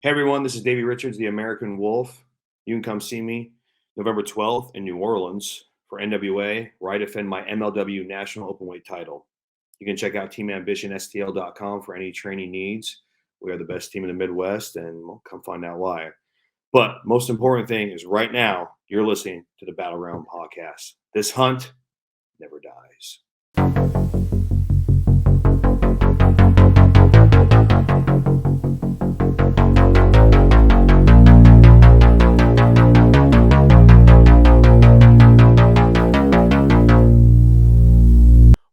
Hey everyone, this is Davey Richards, the American Wolf. You can come see me November 12th in New Orleans for NWA, where I defend my MLW National Openweight title. You can check out teamambitionstl.com for any training needs. We are the best team in the Midwest, and we'll come find out why. But most important thing is right now, you're listening to the Battleground Podcast. This hunt never dies.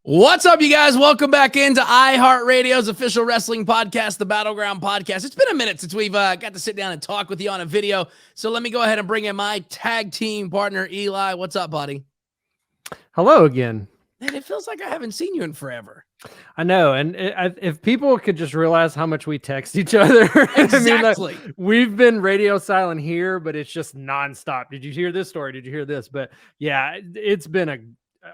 What's up, you guys? Welcome back into iHeartRadio's official wrestling podcast, the Battleground Podcast. It's been a minute since we've got to sit down and talk with you on a video, so let me go ahead and bring in my tag team partner, Eli. What's up, buddy? Hello again. Man, it feels like I haven't seen you in forever. I know, and if people could just realize how much we text each other. Exactly. I mean, we've been radio silent here, but it's just nonstop. Did you hear this story? Did you hear this? But yeah, it's been a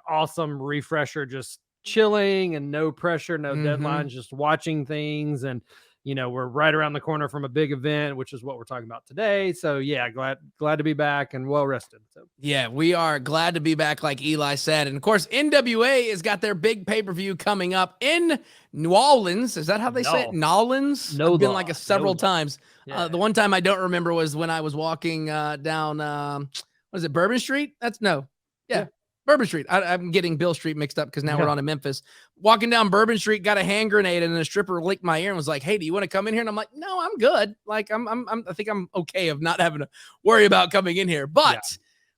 awesome refresher, just chilling and no pressure, no deadlines, just watching things. And we're right around the corner from a big event, which is what we're talking about today. So yeah, glad to be back and well rested. So yeah, we are glad to be back, like Eli said. And of course, NWA has got their big pay-per-view coming up in New Orleans. Is that how they say it? Nolans? No, I've been like several times. Yeah. The one time I don't remember was when I was walking down what is it, Bourbon Street? Yeah. Bourbon Street. I'm getting Bill Street mixed up because now we're on in Memphis. Walking down Bourbon Street, got a hand grenade, and a stripper licked my ear and was like, "Hey, do you want to come in here?" And I'm like, "No, I'm good. Like, I think I'm okay of not having to worry about coming in here." But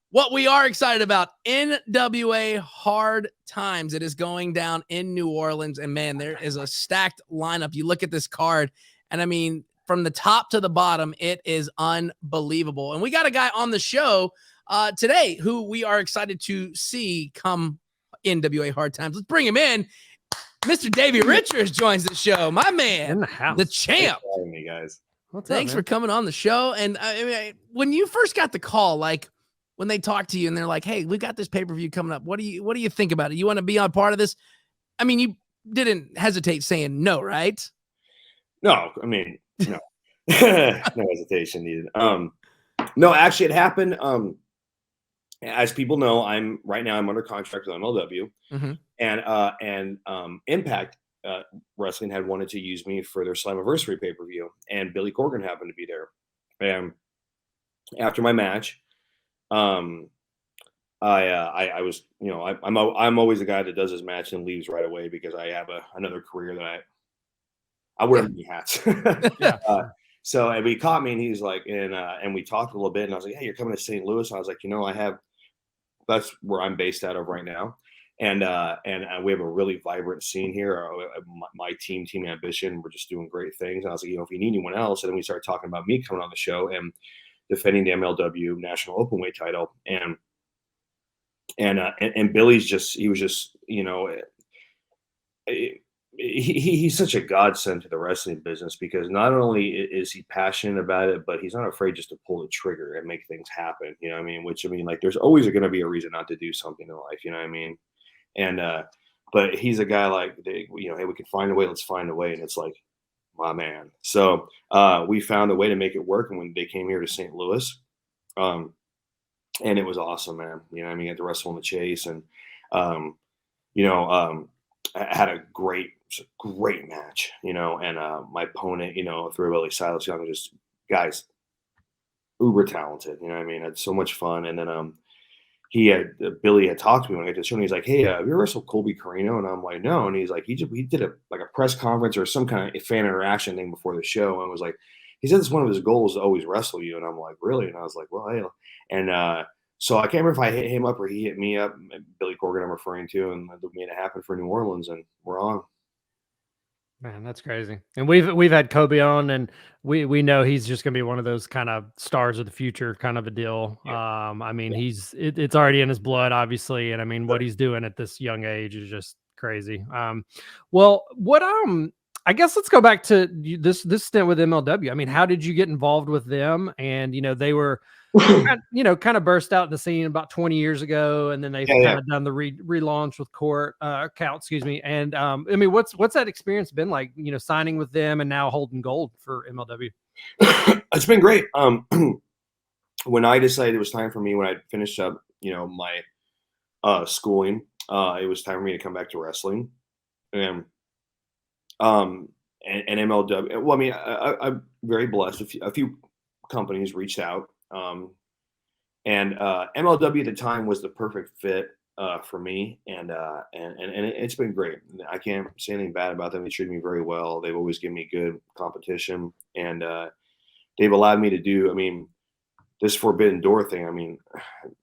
what we are excited about, NWA Hard Times. It is going down in New Orleans, and man, there is a stacked lineup. You look at this card, and I mean, from the top to the bottom, it is unbelievable. And we got a guy on the show today who we are excited to see come NWA Hard Times. Let's bring him in. Mr. Davey Richards joins the show. My man, in the house, the champ. Thanks for having me, guys. Thanks for coming on the show. And when you first got the call, like when they talked to you and they're like, "Hey, we got this pay-per-view coming up. What do you think about it? You want to be on part of this?" I mean, you didn't hesitate saying no, right? No, I mean, no. No hesitation needed. No, actually it happened. As people know, I'm under contract with MLW, and Impact Wrestling had wanted to use me for their Slammiversary pay-per-view, and Billy Corgan happened to be there. And after my match, I was, I'm always the guy that does his match and leaves right away because I have another career that I wear many hats. So and he caught me, and he's like, and we talked a little bit, and I was like, "Hey, you're coming to St. Louis?" And I was like, that's where I'm based out of right now, and we have a really vibrant scene here. My Team Ambition, we're just doing great things. And I was like, if you need anyone else, and then we started talking about me coming on the show and defending the MLW National Openweight title, and Billy's he's such a godsend to the wrestling business because not only is he passionate about it, but he's not afraid just to pull the trigger and make things happen. You know what I mean? Which, I mean, like, there's always going to be a reason not to do something in life. You know what I mean? And, but he's a guy like, hey, we can find a way. Let's find a way. And it's like, my man. So we found a way to make it work. And when they came here to St. Louis, and it was awesome, man. You know what I mean? I had to wrestle in the Chase, and, I had a great match, and my opponent, Thrillbilly Silas Young, just guys, uber talented, you know what I mean? I had so much fun. And then Billy had talked to me when I got to the show, and he's like, "Hey, have you ever wrestled Colby Corino?" And I'm like, "No." And he's like, he did a press conference or some kind of fan interaction thing before the show, and was like, he said it's one of his goals to always wrestle you. And I'm like, "Really?" And I was like, "Well, hey," and so I can't remember if I hit him up or he hit me up, Billy Corgan I'm referring to, and we made it happen for New Orleans, and we're on. Man, that's crazy. And we've had Kobe on, and we know he's just gonna be one of those kind of stars of the future kind of a deal. Yeah. I mean, it's already in his blood, obviously, and I mean, what he's doing at this young age is just crazy. I guess let's go back to this stint with MLW. I mean, how did you get involved with them? And they were kind of burst out in the scene about 20 years ago, and then they've kind of done the relaunch with Count, excuse me. And I mean, what's that experience been like? Signing with them and now holding gold for MLW. It's been great. When I decided it was time for me, when I finished up, my schooling, it was time for me to come back to wrestling, and and MLW. Well, I mean, I'm very blessed. A few companies reached out, and MLW at the time was the perfect fit for me, and it's been great. I can't say anything bad about them. They treated me very well. They've always given me good competition, and they've allowed me to do. I mean, this Forbidden Door thing. I mean, I'm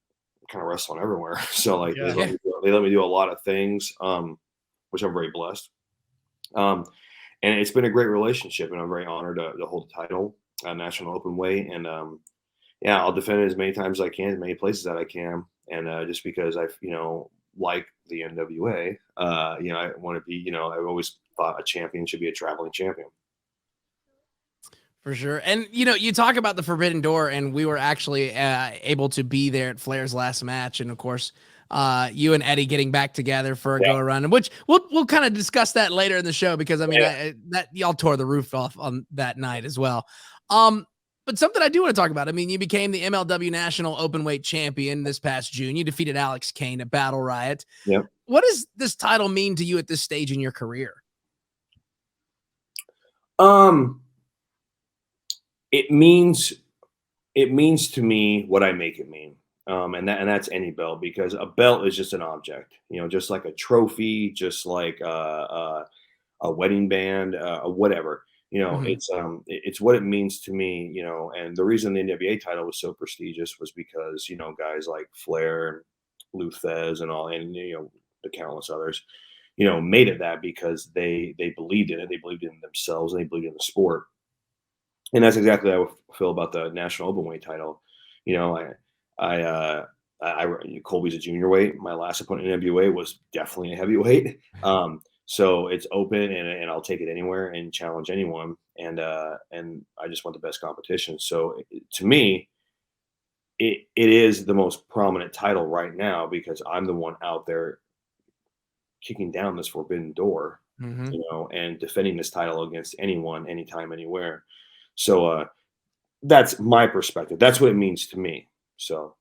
kind of wrestling everywhere, so like they let me do a lot of things, which I'm very blessed. And it's been a great relationship, and I'm very honored to hold the title, National Openweight, and yeah, I'll defend it as many times as I can, as many places that I can, and just because I, like the NWA, I want to be, I've always thought a champion should be a traveling champion. For sure. And, you talk about the Forbidden Door, and we were actually able to be there at Flair's last match. And of course, you and Eddie getting back together for a go around, which we'll kind of discuss that later in the show, because I mean, that y'all tore the roof off on that night as well. But something I do want to talk about. I mean, you became the MLW National Openweight Champion this past June. You defeated Alex Kane at Battle Riot. Yep. What does this title mean to you at this stage in your career? It means to me what I make it mean. And that's any belt, because a belt is just an object, just like a trophy, just like a wedding band, whatever. It's what it means to me, and the reason the NWA title was so prestigious was because, guys like Flair, Lou Thesz, and all, and, the countless others, made it that because they believed in it. They believed in themselves, and they believed in the sport. And that's exactly how I feel about the National Openweight title. Colby's a junior weight. My last opponent in NWA was definitely a heavyweight. So it's open, and I'll take it anywhere and challenge anyone. And I just want the best competition. So to me, it is the most prominent title right now, because I'm the one out there kicking down this forbidden door, and defending this title against anyone, anytime, anywhere. So that's my perspective. That's what it means to me. So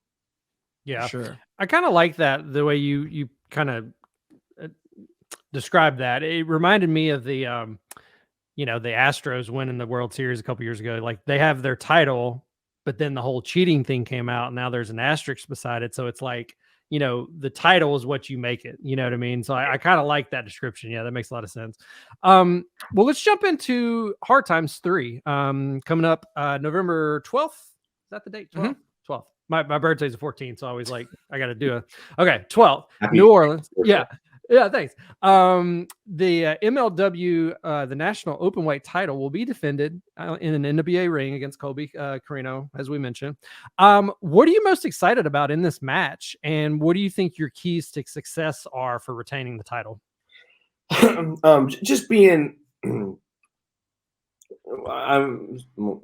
yeah, sure. I kind of like that, the way you kind of described that. It reminded me of the the Astros winning the World Series a couple years ago. Like, they have their title, but then the whole cheating thing came out, and now there's an asterisk beside it. So it's like, the title is what you make it. You know what I mean? So I kind of like that description. Yeah, that makes a lot of sense. Well, let's jump into Hard Times 3. Coming up November 12th. Is that the date? 12th? 12th. My birthday's the 14th, so I always I got to do it. Okay, 12th. New Orleans. Yeah. Yeah, thanks. The MLW, the National Openweight title, will be defended in an NWA ring against Colby Corino, as we mentioned. What are you most excited about in this match, and what do you think your keys to success are for retaining the title? Just being, I'm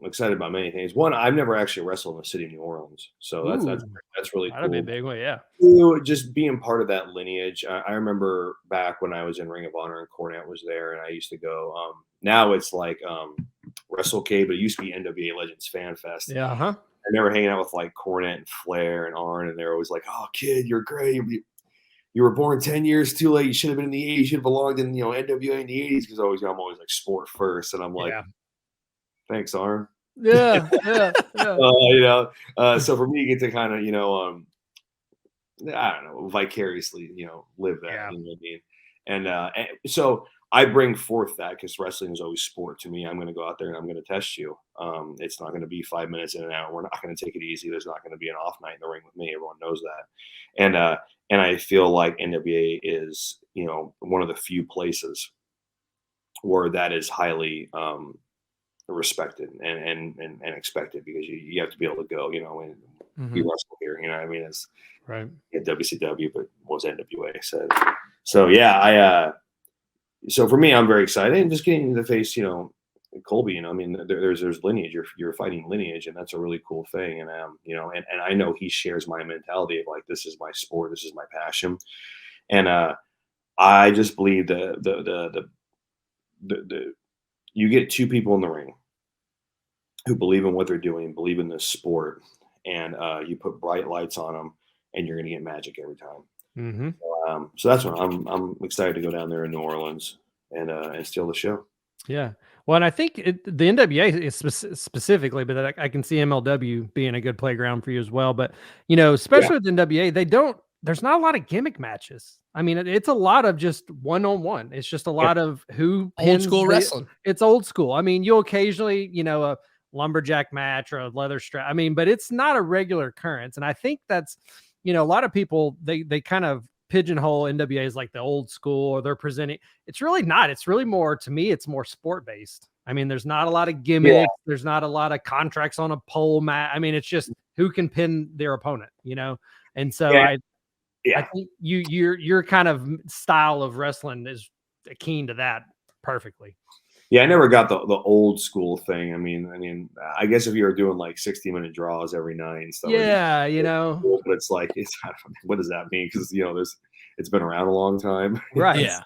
excited about many things. One, I've never actually wrestled in the city of New Orleans, so that's really cool. That'd be a big one, yeah. Two, just being part of that lineage. I remember back when I was in Ring of Honor and Cornette was there, and I used to go. Now it's like WrestleCade, but it used to be NWA Legends Fan Fest. Yeah, I remember hanging out with like Cornette and Flair and Arn, and they're always like, "Oh, kid, you're great. You were born 10 years too late. You should have been in the 80s. You should have belonged in NWA in the 80s." Because I'm always like sport first, and I'm like, thanks, Arn. Yeah. So for me, you get to kind of, I don't know, vicariously, live that. Yeah. You know what I mean? And so I bring forth that, because wrestling is always sport to me. I'm going to go out there and I'm going to test you. It's not going to be 5 minutes in and out. We're not going to take it easy. There's not going to be an off night in the ring with me. Everyone knows that. And I feel like NWA is, one of the few places where that is highly respected and expected, because you have to be able to go, and be wrestle here. You know what I mean? It's right. WCW, but was NWA. So yeah, so for me, I'm very excited, and just getting to face, Colby. I mean, there's lineage. You're fighting lineage, and that's a really cool thing. And and I know he shares my mentality of like, this is my sport, this is my passion, and I just believe the you get two people in the ring, who believe in what they're doing, believe in this sport, and you put bright lights on them, and you're going to get magic every time. Mm-hmm. So that's what I'm excited to go down there in New Orleans and steal the show. Yeah. Well, and I think the NWA is specifically, but I can see MLW being a good playground for you as well. But, especially with the NWA, there's not a lot of gimmick matches. I mean, it's a lot of just one-on-one. It's just a lot of who old school wrestling. It's old school. I mean, you'll occasionally, a lumberjack match or a leather strap. I mean, but it's not a regular occurrence. And I think that's, a lot of people, they kind of pigeonhole NWA as like the old school, or they're presenting. It's really not. It's really more, to me, it's more sport based. I mean, there's not a lot of gimmicks. Yeah. There's not a lot of contracts on a pole mat. I mean, it's just who can pin their opponent, And so I think your kind of style of wrestling is keen to that perfectly. Yeah, I never got the old school thing. I mean, I guess if you were doing like 60-minute draws every night and stuff. Yeah, cool, but it's like, what does that mean? Because it's been around a long time. Right. Yeah.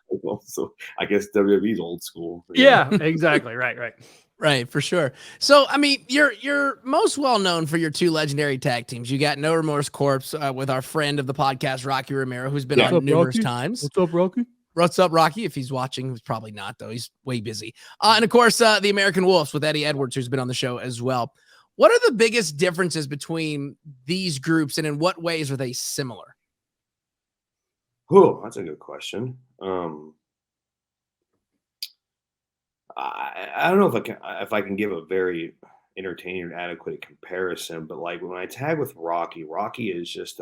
So I guess WWE's old school. Yeah, exactly. Right. Right, for sure. So, I mean, you're most well known for your two legendary tag teams. You got No Remorse Corpse with our friend of the podcast, Rocky Romero, who's been on numerous times. What's up, Rocky? What's up, Rocky? If he's watching, he's probably not, though. He's way busy. And, of course, the American Wolves with Eddie Edwards, who's been on the show as well. What are the biggest differences between these groups, and in what ways are they similar? Oh, that's a good question. I don't know if I can give a very entertaining or adequate comparison, but like when I tag with Rocky is just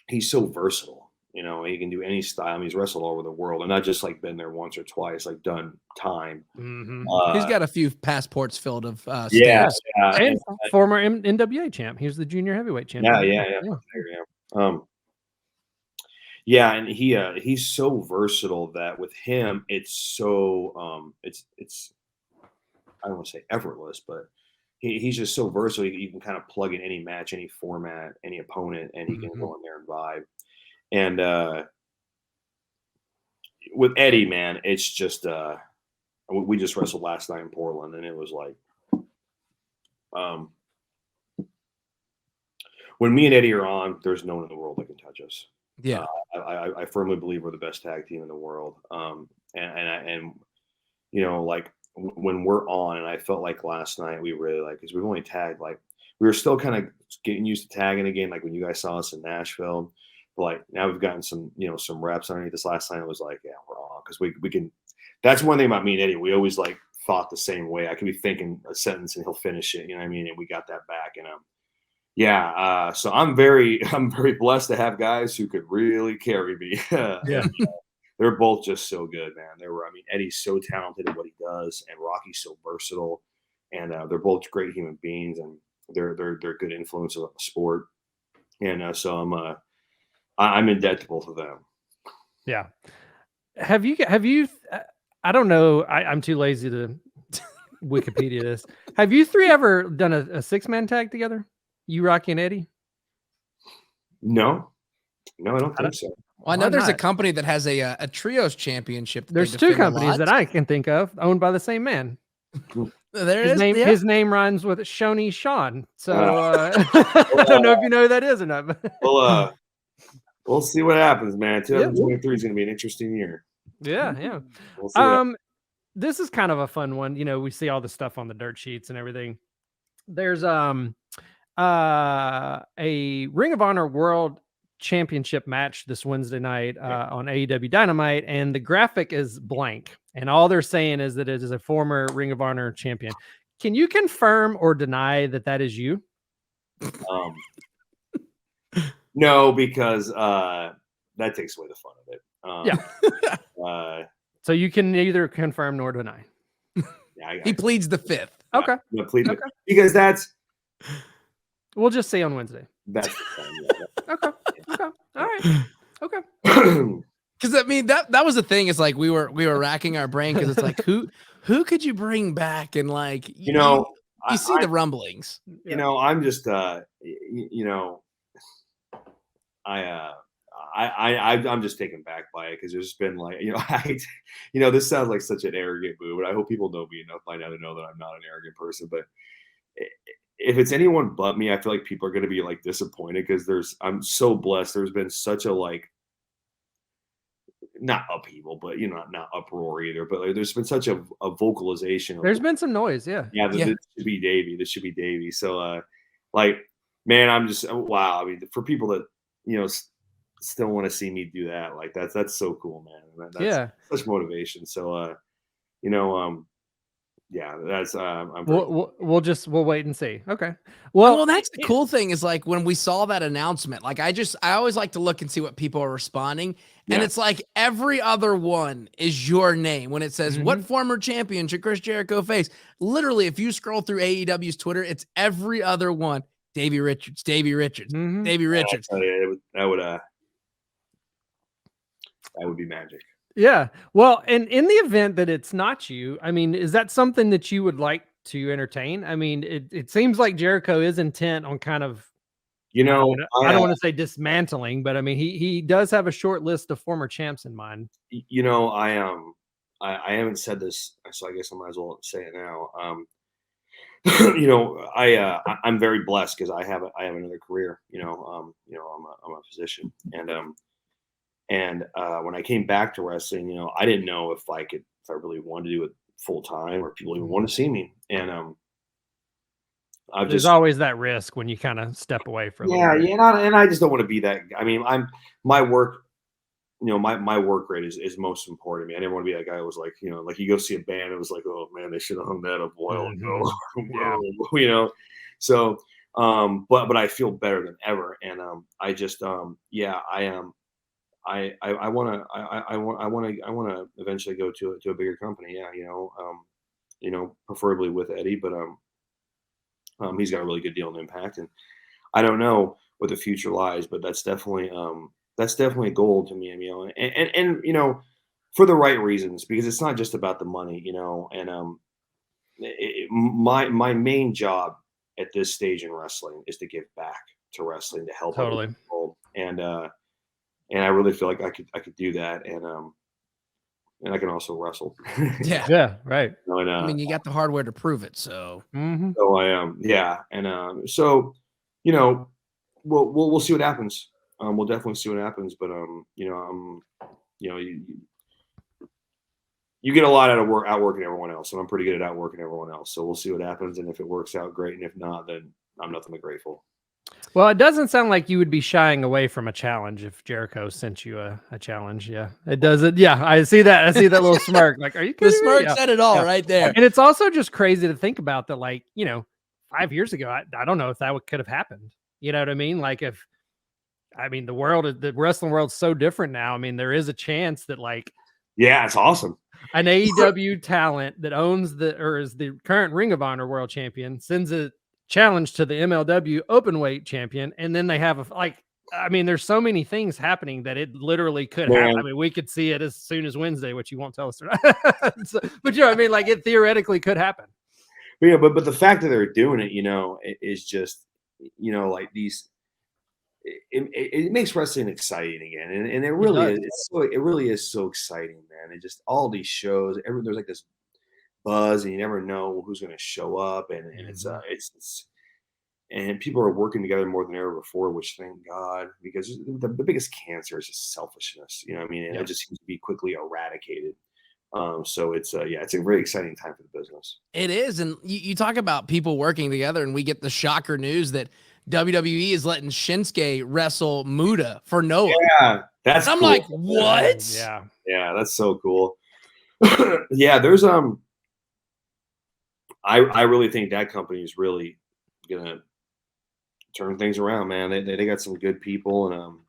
he's so versatile. He can do any style. I mean, he's wrestled all over the world, and not just like been there once or twice, like done time. Mm-hmm. He's got a few passports filled of and former NWA champ. He was the junior heavyweight champion. Yeah, and he's so versatile that with him, it's so it's I don't want to say effortless, but he's just so versatile. You can kind of plug in any match, any format, any opponent, and he can go in there and vibe. And with Eddie, man, it's just we just wrestled last night in Portland, and it was like when me and Eddie are on, there's no one in the world that can touch us. Yeah, I firmly believe we're the best tag team in the world. And like when we're on, and I felt like last night we really because we've only tagged we were still kind of getting used to tagging again, like when you guys saw us in Nashville. But now we've gotten some reps underneath this. Last night it was like, yeah, we're on, because we can. That's one thing about me and Eddie. We always thought the same way. I could be thinking a sentence and he'll finish it. You know what I mean? And we got that back. And so I'm very blessed to have guys who could really carry me. Yeah. They're both just so good, man. Eddie's so talented at what he does, and Rocky's so versatile, and they're both great human beings, and they're good influences on the sport. And so I'm in debt to both of them. Yeah. Have you, I don't know. I'm too lazy to Wikipedia this. Have you three ever done a 6-man tag together? You, Rocky, and Eddie? No, I don't think so. Well, I know there's a company that has a trios championship. There's two companies that I can think of owned by the same man. His name rhymes with Shoney Sean. So I don't know if you know who that is or not. Well, we'll see what happens, man. 2023 is going to be an interesting year. Yeah. We'll this is kind of a fun one. We see all the stuff on the dirt sheets and everything. There's a Ring of Honor World Championship match this Wednesday night on AEW Dynamite, and the graphic is blank, and all they're saying is that it is a former Ring of Honor champion. Can you confirm or deny that is you? No, because that takes away the fun of it. So you can neither confirm nor deny. He pleads the fifth. Okay. Because that's. We'll just see on Wednesday. That's the Okay. All right. Okay. Because that was the thing. It's like we were racking our brain, because it's like who could you bring back, and you see the rumblings. I'm just taken back by it because there's been like, this sounds like such an arrogant move, but I hope people know me enough by now to know that I'm not an arrogant person. But if it's anyone but me, I feel like people are going to be like disappointed because I'm so blessed. There's been such a like, not upheaval, but not uproar either. But like, there's been such a vocalization. There's been some noise, yeah. This should be Davey. This should be Davey. So, like, man, I'm just wow. I mean, for people that still want to see me do that, like that's so cool, man. That's such motivation. So, yeah, that's we'll wait and see. Okay. Well, that's the cool thing is like when we saw that announcement, like I always like to look and see what people are responding. And it's like every other one is your name when it says what former champion should Chris Jericho face? Literally, if you scroll through AEW's Twitter, it's every other one. Davey Richards, Davey Richards, Davey Richards. That would be magic. Yeah. Well, and in the event that it's not you, I mean, is that something that you would like to entertain? I mean, it seems like Jericho is intent on kind of, I don't want to say dismantling, but I mean, he does have a short list of former champs in mind. I haven't said this, so I guess I might as well say it now. I'm very blessed because I have another career. I'm a physician, and when I came back to wrestling, I didn't know if I really wanted to do it full time or people even want to see me. And there's always that risk when you kind of step away from and I just don't want to be that. I mean, my work, my work rate is most important to me. I didn't want to be that guy who was like, like you go see a band, it was like, oh man, they should have hung that up a while ago. So, but I feel better than ever, and I just I want to eventually go to a bigger company. Preferably with Eddie, but he's got a really good deal in Impact, and I don't know what the future lies, but that's definitely a goal to me. And for the right reasons, because it's not just about the money, and my main job at this stage in wrestling is to give back to wrestling, to help totally people, and I really feel like I could do that, and I can also wrestle. Yeah, right. I mean, you got the hardware to prove it, so. So I and so we'll see what happens. We'll definitely see what happens, but you get a lot out of outworking everyone else, and I'm pretty good at outworking everyone else. So we'll see what happens, and if it works out, great, and if not, then I'm nothing but grateful. Well, it doesn't sound like you would be shying away from a challenge if Jericho sent you a challenge. Yeah, it doesn't. Yeah, I see that. I see that little smirk. Like, are you kidding? The smirk said it all right there. And it's also just crazy to think about that. Like, 5 years ago, I don't know if that could have happened. You know what I mean? Like, the wrestling world's so different now. I mean, there is a chance that it's awesome. An AEW talent that owns is the current Ring of Honor world champion sends a challenge to the MLW Openweight champion, and then they have there's so many things happening that it literally could happen. I mean, we could see it as soon as Wednesday, which you won't tell us. But it theoretically could happen. But the fact that they're doing it, is just, like these. It makes wrestling exciting again, and it really is. It really is so exciting, man. It just all these shows. There's like this buzz, and you never know who's going to show up, and it's and people are working together more than ever before, which thank God, because the biggest cancer is just selfishness. And it just seems to be quickly eradicated. So it's a very exciting time for the business. It is, and you talk about people working together, and we get the shocker news that WWE is letting Shinsuke wrestle Muta for Noah. Yeah, that's. I'm cool. like, what? Yeah, that's so cool. Yeah, there's I really think that company is really gonna turn things around, man. They got some good people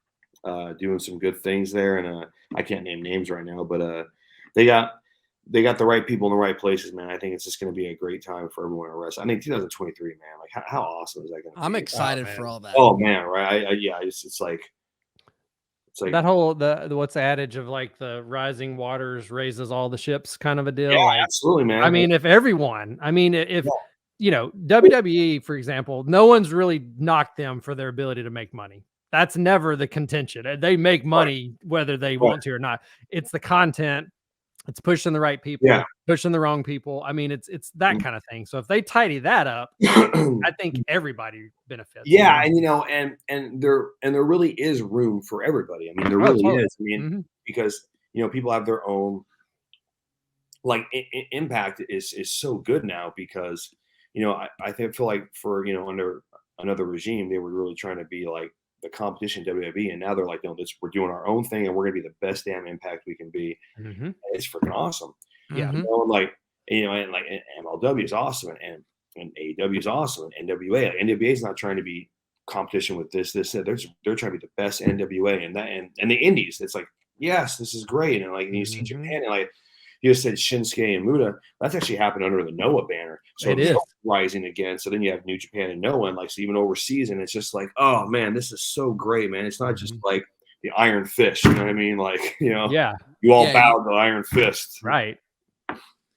and doing some good things there, and I can't name names right now, but they got the right people in the right places, man. I think it's just going to be a great time for everyone to wrestle. I think 2023, man. Like how awesome is that going to be? I'm excited for all that. Oh man, right? It's like that whole what's the adage of like the rising waters raises all the ships kind of a deal. Yeah, absolutely, man. I mean, if WWE, for example, no one's really knocked them for their ability to make money. That's never the contention. They make money whether they want to or not. It's the content. It's pushing the right people, pushing the wrong people. I mean, it's that kind of thing. So if they tidy that up, I think everybody benefits. Yeah, and and there really is room for everybody. I mean, there really is. I mean, because people have their own impact is so good now because I feel like for under another regime they were really trying to be like the competition WWE, and now they're like, no, we're doing our own thing and we're gonna be the best damn impact we can be. It's freaking awesome. Yeah, and MLW is awesome, and AEW is awesome, and NWA. NWA is not trying to be competition with this. They're trying to be the best NWA, and the Indies. It's like, yes, this is great, and you see Japan, and you just said Shinsuke and Muta. That's actually happened under the Noah banner. So it is rising again. So then you have New Japan and Noah, and so even overseas, and it's just like, oh man, this is so great, man. It's not just like the Iron Fist, you know what I mean? You all bow to the Iron Fist. Right.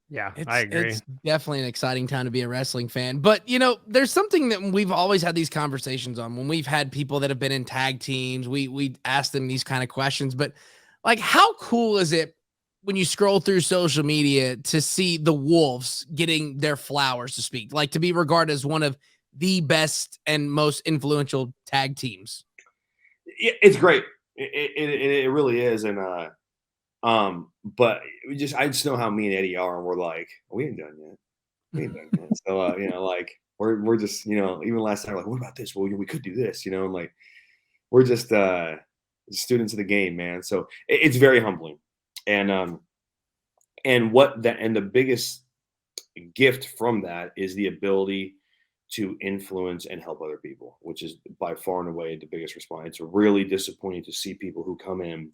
Yeah, I agree. It's definitely an exciting time to be a wrestling fan. But, there's something that we've always had these conversations on when we've had people that have been in tag teams. We ask them these kind of questions. But, how cool is it when you scroll through social media to see the Wolves getting their flowers, to speak, to be regarded as one of the best and most influential tag teams? It's great. It really is. And, but I just know how me and Eddie are, and we're like, we ain't done yet. So, we're just, even last night, what about this? Well, we could do this, and we're just students of the game, man. So it's very humbling. And the biggest gift from that is the ability to influence and help other people, which is by far and away the biggest response. It's really disappointing to see people who come in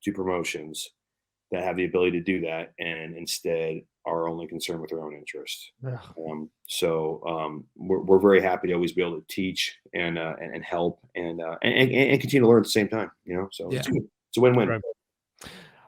to promotions that have the ability to do that and instead are only concerned with their own interests. We're very happy to always be able to teach and help and continue to learn at the same time. So it's a win-win. Right.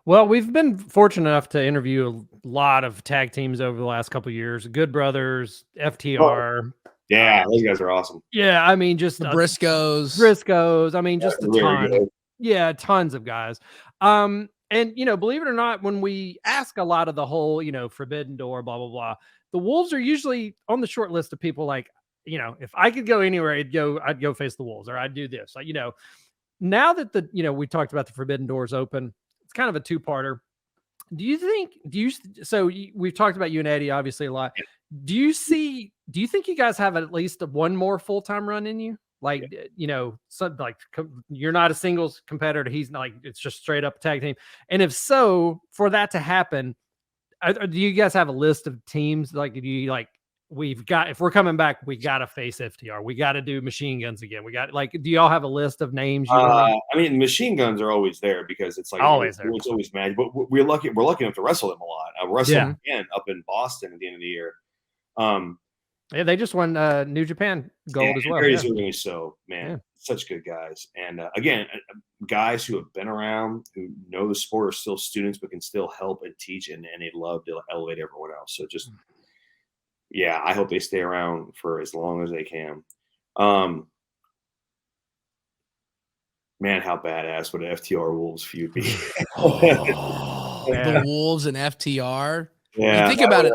Well, we've been fortunate enough to interview a lot of tag teams over the last couple of years. Good Brothers, FTR. Yeah, those guys are awesome. Yeah, I mean, just the Briscoes. I mean, just a ton. Yeah, tons of guys. And believe it or not, when we ask a lot of the whole, Forbidden Door, blah blah blah, the Wolves are usually on the short list of people. If I could go anywhere, I'd go face the Wolves, or I'd do this. Now that we talked about the Forbidden Doors open, it's kind of a two-parter. So we've talked about you and Eddie obviously a lot. Do you think you guys have at least one more full-time run in you? You're not a singles competitor. He's not, it's just straight up tag team. And if so, for that to happen, do you guys have a list of teams? If we're coming back, we got to face FTR. We got to do Machine Guns again. We got do y'all have a list of names? I mean, Machine Guns are always there because it's always there. It's always magic, but we're lucky enough to wrestle them a lot. I wrestled them again up in Boston at the end of the year. They just won New Japan gold as well. Very so, man, such good guys. And again, guys who have been around, who know the sport, are still students, but can still help and teach, and they love to elevate everyone else. So just, I hope they stay around for as long as they can. Man, how badass would an FTR Wolves feud be? The Wolves and FTR. Yeah, think about it,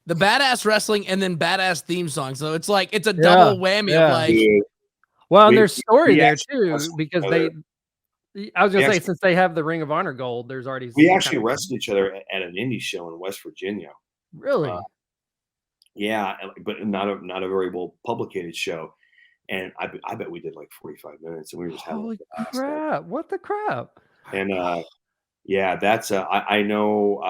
the badass wrestling and then badass theme song. So it's it's a double whammy of well, and there's story there too, because I was gonna say, since they have the Ring of Honor gold, there's already we actually wrestled each other at an indie show in West Virginia. Really? But not a very well publicated show. And I bet we did 45 minutes, and we were just having holy crap! What the crap? And that's I know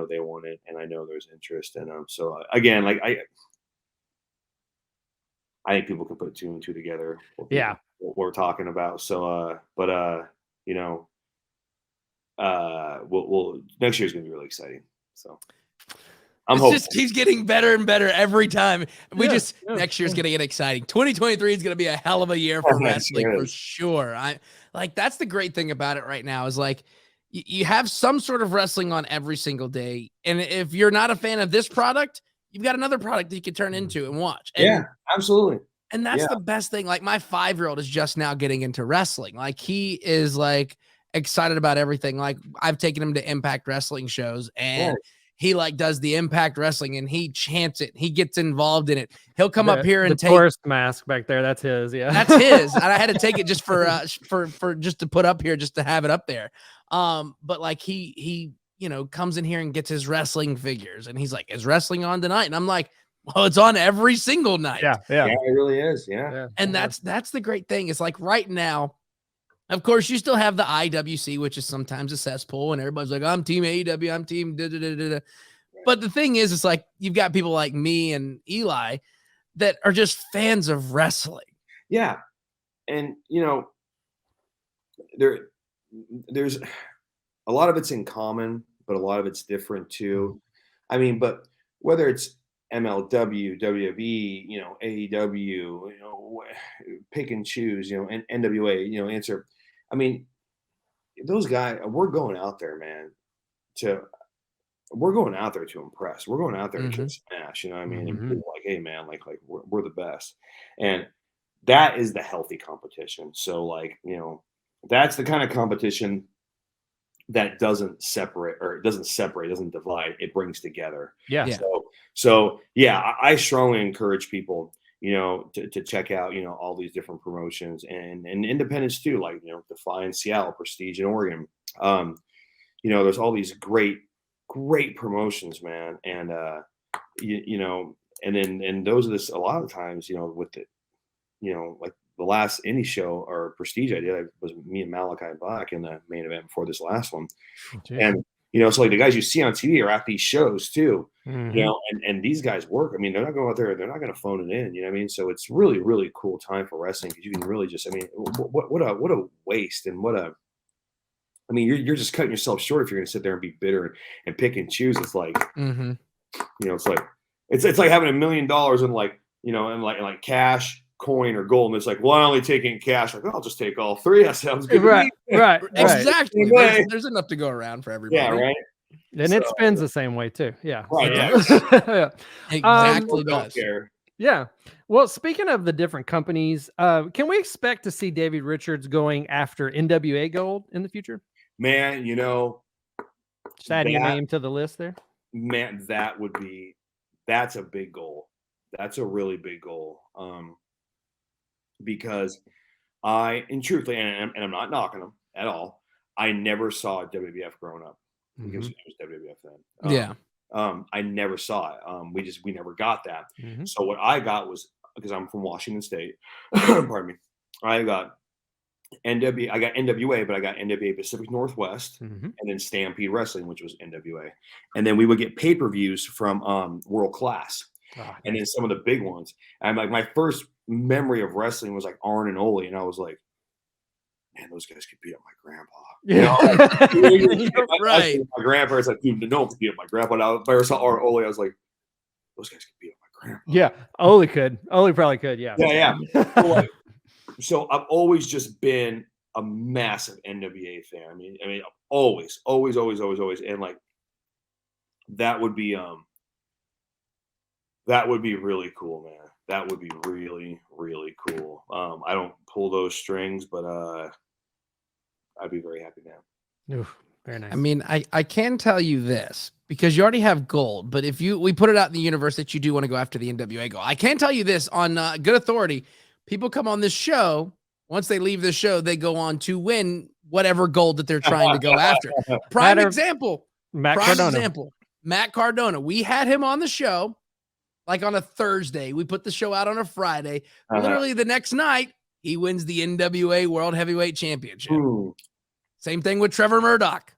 they want it, and I know there's interest, and so again, I think people can put two and two together. What we're talking about. So we'll next year's gonna be really exciting. So. It just keeps getting better and better every time. Next year's going to get exciting. 2023 is going to be a hell of a year for wrestling for sure. That's the great thing about it right now is you have some sort of wrestling on every single day. And if you're not a fan of this product, you've got another product that you can turn into and watch. And absolutely. And that's the best thing. Like, my 5-year-old is just now getting into wrestling. Like, he is like excited about everything. Like, I've taken him to Impact Wrestling shows, and he like does the Impact Wrestling, and he chants it. He gets involved in it. He'll come up here and the tourist mask back there. That's his. Yeah, that's his. And I had to take it just for just to put up here, just to have it up there. But like he comes in here and gets his wrestling figures, and he's like, "Is wrestling on tonight?" And I'm like, "Well, it's on every single night." Yeah, it really is. Yeah. And that's the great thing. It's like right now, of course, you still have the IWC, which is sometimes a cesspool, and everybody's like, "I'm team AEW, I'm team da da da da." Right. But the thing is, it's like you've got people like me and Eli that are just fans of wrestling. Yeah. And there's a lot of it's in common, but a lot of it's different too. I mean, but whether it's MLW, WWE, AEW, pick and choose, and NWA, answer. I mean, those guys, we're going out there, man, we're going out there to impress. We're going out there to kick smash, you know what I mean? And people like, hey, man, like we're the best. And that is the healthy competition. So like, that's the kind of competition that doesn't doesn't divide. It brings together. Yeah. So yeah, I strongly encourage people, to check out, all these different promotions and independents too, like, Defy in Seattle, Prestige in Oregon. There's all these great promotions, man. And, and those are a lot of times, with the, like the last indie show or Prestige I did was me and Malachi Black in the main event before this last one. And, so like the guys you see on TV are at these shows too, and these guys work. I mean, they're not going out there, they're not going to phone it in, you know what I mean? So it's really, really cool time for wrestling because you can really just, I mean, what a waste and you're just cutting yourself short if you're going to sit there and be bitter and pick and choose. It's like, it's like, it's like having $1 million in like, in like cash, coin, or gold. And it's like, well, I only take in cash. Like, I'll just take all three. That sounds good. Right. Exactly. There's enough to go around for everybody. Yeah, right. And it spins the same way too. Yeah. Right. Yeah. Exactly. Don't care. Yeah. Well, speaking of the different companies, can we expect to see Davey Richards going after NWA gold in the future? Man, just adding your name to the list there. Man, that's a big goal. That's a really big goal. Because truthfully, and I'm not knocking them at all, I never saw WWF growing up because it was WWF then. I never saw it. We never got that. So what I got was, because I'm from Washington State, pardon me, I got NWA, but I got NWA Pacific Northwest, and then Stampede Wrestling, which was NWA. And then we would get pay-per-views from World Class. And then some of the big ones. And like my first memory of wrestling was like Arn and Ole, and I was like, man, those guys could beat up my grandpa. Right. My grandparents like, dude, no one could beat up my grandpa. Now, if I ever saw Arn and Ole, I was like, those guys could beat up my grandpa. Yeah, Ole could. Ole probably could. Yeah. Yeah. So I've always just been a massive NWA fan. I mean, always, and like that would be really cool, man. That would be really, really cool. I don't pull those strings, but I'd be very happy now. Oof, very nice. I mean, I can tell you this because you already have gold, but if we put it out in the universe that you do want to go after the NWA gold, I can tell you this on good authority. People come on this show. Once they leave the show, they go on to win whatever gold that they're trying to go after. Prime example, Matt Cardona. We had him on the show like on a Thursday. We put the show out on a Friday. Literally the next night, he wins the NWA World Heavyweight Championship. Ooh. Same thing with Trevor Murdoch.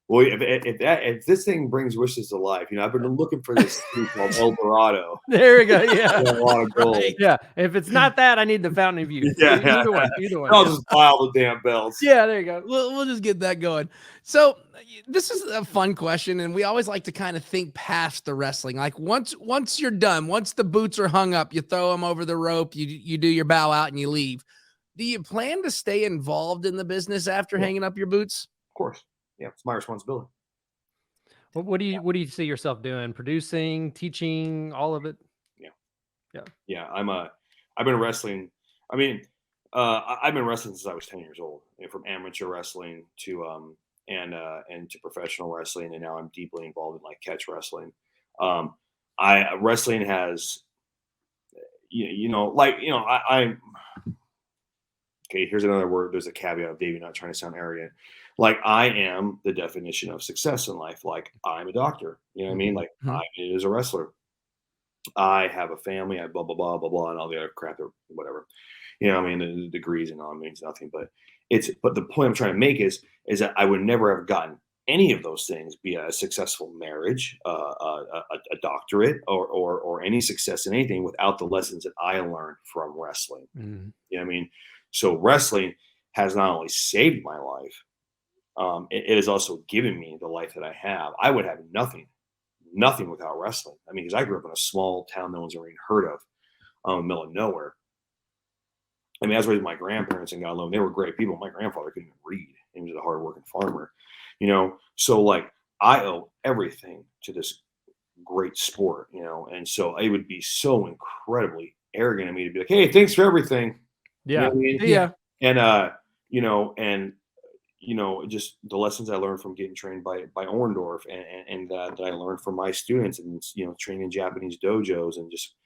Well, if this thing brings wishes to life, I've been looking for this thing called El Dorado. There we go. Yeah. A lot of gold. Right. Yeah. If it's not that, I need the Fountain of Youth. Either one. I'll just buy all the damn belts. Yeah, there you go. We'll just get that going. So this is a fun question, and we always like to kind of think past the wrestling. Like once you're done, once the boots are hung up, you throw them over the rope, you do your bow out, and you leave. Do you plan to stay involved in the business after hanging up your boots? Of course. Yeah, it's my responsibility. Well, what do you see yourself doing? Producing, teaching, all of it? Yeah. I'm I've been wrestling. I mean, I've been wrestling since I was 10 years old, from amateur wrestling to and to professional wrestling, and now I'm deeply involved in like catch wrestling. Wrestling has, I okay, here's another word. There's a caveat of Davey not trying to sound arrogant. Like, I am the definition of success in life. Like, I'm a doctor. You know what I mean? Like, I is a wrestler. I have a family. I blah blah blah blah blah, and all the other crap or whatever. You know, I mean, the degrees and all means nothing. But the point I'm trying to make is that I would never have gotten any of those things, be a successful marriage, a doctorate, or any success in anything, without the lessons that I learned from wrestling. You know what I mean? So wrestling has not only saved my life, it has also given me the life that I have. I would have nothing without wrestling. I mean, because I grew up in a small town no one's ever even heard of, middle of nowhere. I mean, I was raised by my grandparents, and God love them, they were great people. My grandfather couldn't even read. He was a hardworking farmer, So like, I owe everything to this great sport, and so it would be so incredibly arrogant of me to be like, hey, thanks for everything. Yeah. You know what I mean? Yeah. And just the lessons I learned from getting trained by Orndorff, and that I learned from my students, and training in Japanese dojos, and just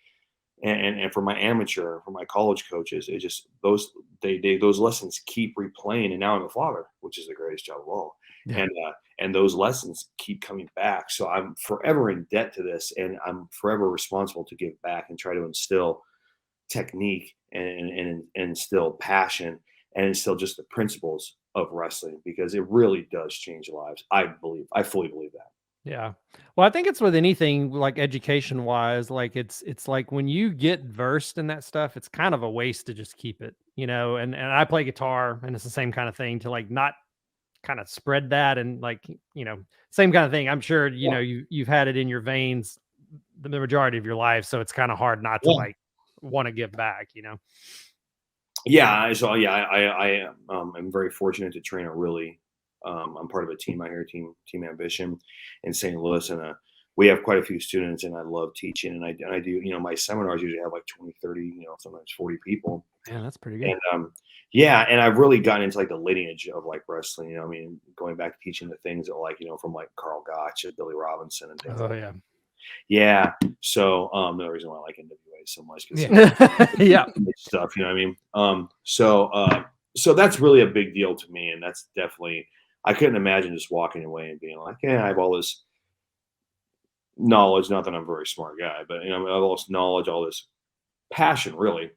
and for my amateur, for my college coaches, it just those lessons keep replaying. And now I'm a father, which is the greatest job of all. Yeah. And those lessons keep coming back. So I'm forever in debt to this, and I'm forever responsible to give back and try to instill technique and instill passion and instill just the principles of wrestling, because it really does change lives. I fully believe that. Yeah. Well, I think it's with anything, like education wise, like it's like when you get versed in that stuff, it's kind of a waste to just keep it, and I play guitar, and it's the same kind of thing, to like not kind of spread that, and like, same kind of thing. I'm sure, you've had it in your veins the majority of your life. So it's kind of hard not to like want to give back, Yeah. So yeah, I am very fortunate to train a really, I'm part of a team out here, Team Ambition in St. Louis, and we have quite a few students, and I love teaching, and I do, my seminars usually have like 20, 30, sometimes 40 people. Yeah, that's pretty good. And and I've really gotten into like the lineage of like wrestling, I mean, going back to teaching the things that like, from like Carl Gotch and Billy Robinson and things. Oh yeah. Yeah. So the reason why I like NWA so much, yeah, stuff, you know what I mean? So that's really a big deal to me, and that's definitely, I couldn't imagine just walking away and being like, yeah, I have all this knowledge. Not that I'm a very smart guy, but I have all this knowledge, all this passion, really,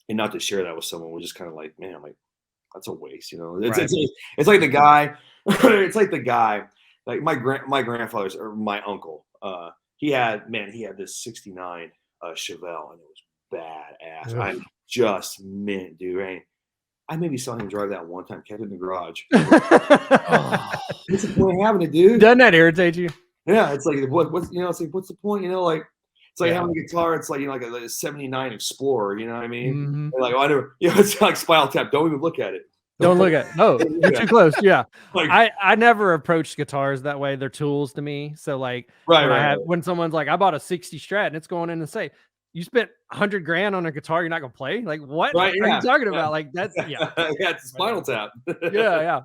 and not to share that with someone was just kind of like, man, like, that's a waste, It's like the guy, it's like the guy, like my grandfather's, or my uncle, he had this 69 Chevelle, and it was badass. I just mint, dude, right? I maybe saw him drive that one time, kept it in the garage. What's the point of having it, dude? Doesn't that irritate you? Yeah, it's like what's it's like, what's the point? Like, it's like having a guitar. It's like like a 79 Explorer. You know what I mean? Like, I never, it's like Spinal Tap. Don't even look at it. Don't look at it. No, you're too close. Yeah. Like, I never approached guitars that way. They're tools to me. So like, when someone's like, I bought a 60 Strat, and it's going in and say, you spent $100,000 on a guitar you're not gonna play? Like, what are you talking about? Like, that's it's Spinal Tap. yeah.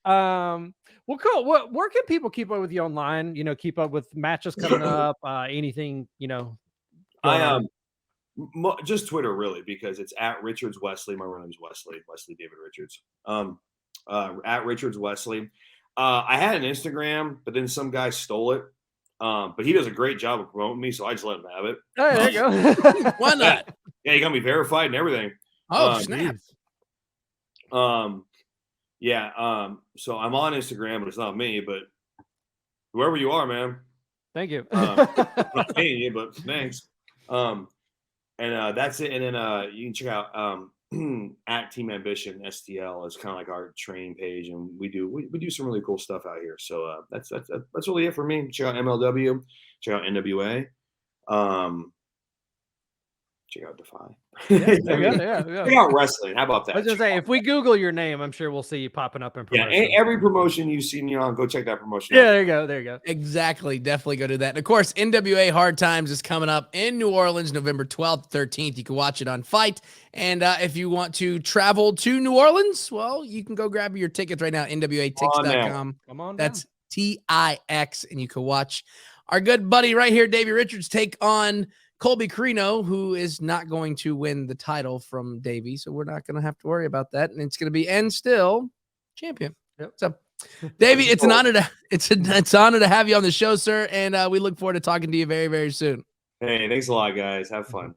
Well, cool. Where can people keep up with you online? Keep up with matches coming up, anything, I just Twitter, really, because it's at Richards Wesley. My real name is Wesley David Richards. At Richards Wesley. I had an Instagram, but then some guy stole it. But he does a great job of promoting me, so I just let him have it. Oh, there you go. Why not? Yeah, he got me verified and everything. Oh, snap. So I'm on Instagram, but it's not me, but whoever you are, man. Thank you. I'm not paying you, but thanks. And that's it. And then you can check out at Team Ambition STL is kind of like our training page, and we do some really cool stuff out here. So that's really it for me. Check out MLW, check out NWA. check out Defy. Yeah. Check out wrestling. How about that? I was gonna say, if we Google your name, I'm sure we'll see you popping up in promotion. Yeah, every promotion you see me on, go check that promotion out. Yeah, there you go. Exactly. Definitely go do that. And of course, NWA Hard Times is coming up in New Orleans, November 12th, 13th. You can watch it on Fight. And if you want to travel to New Orleans, well, you can go grab your tickets right now, NWATix.com. Come on. That's TIX, and you can watch our good buddy right here, Davey Richards, take on Colby Corino, who is not going to win the title from Davey, so we're not going to have to worry about that, and it's going to be and still champion. Yep. So, Davey, it's an honor to have you on the show, sir, and we look forward to talking to you very, very soon. Hey, thanks a lot, guys. Have fun.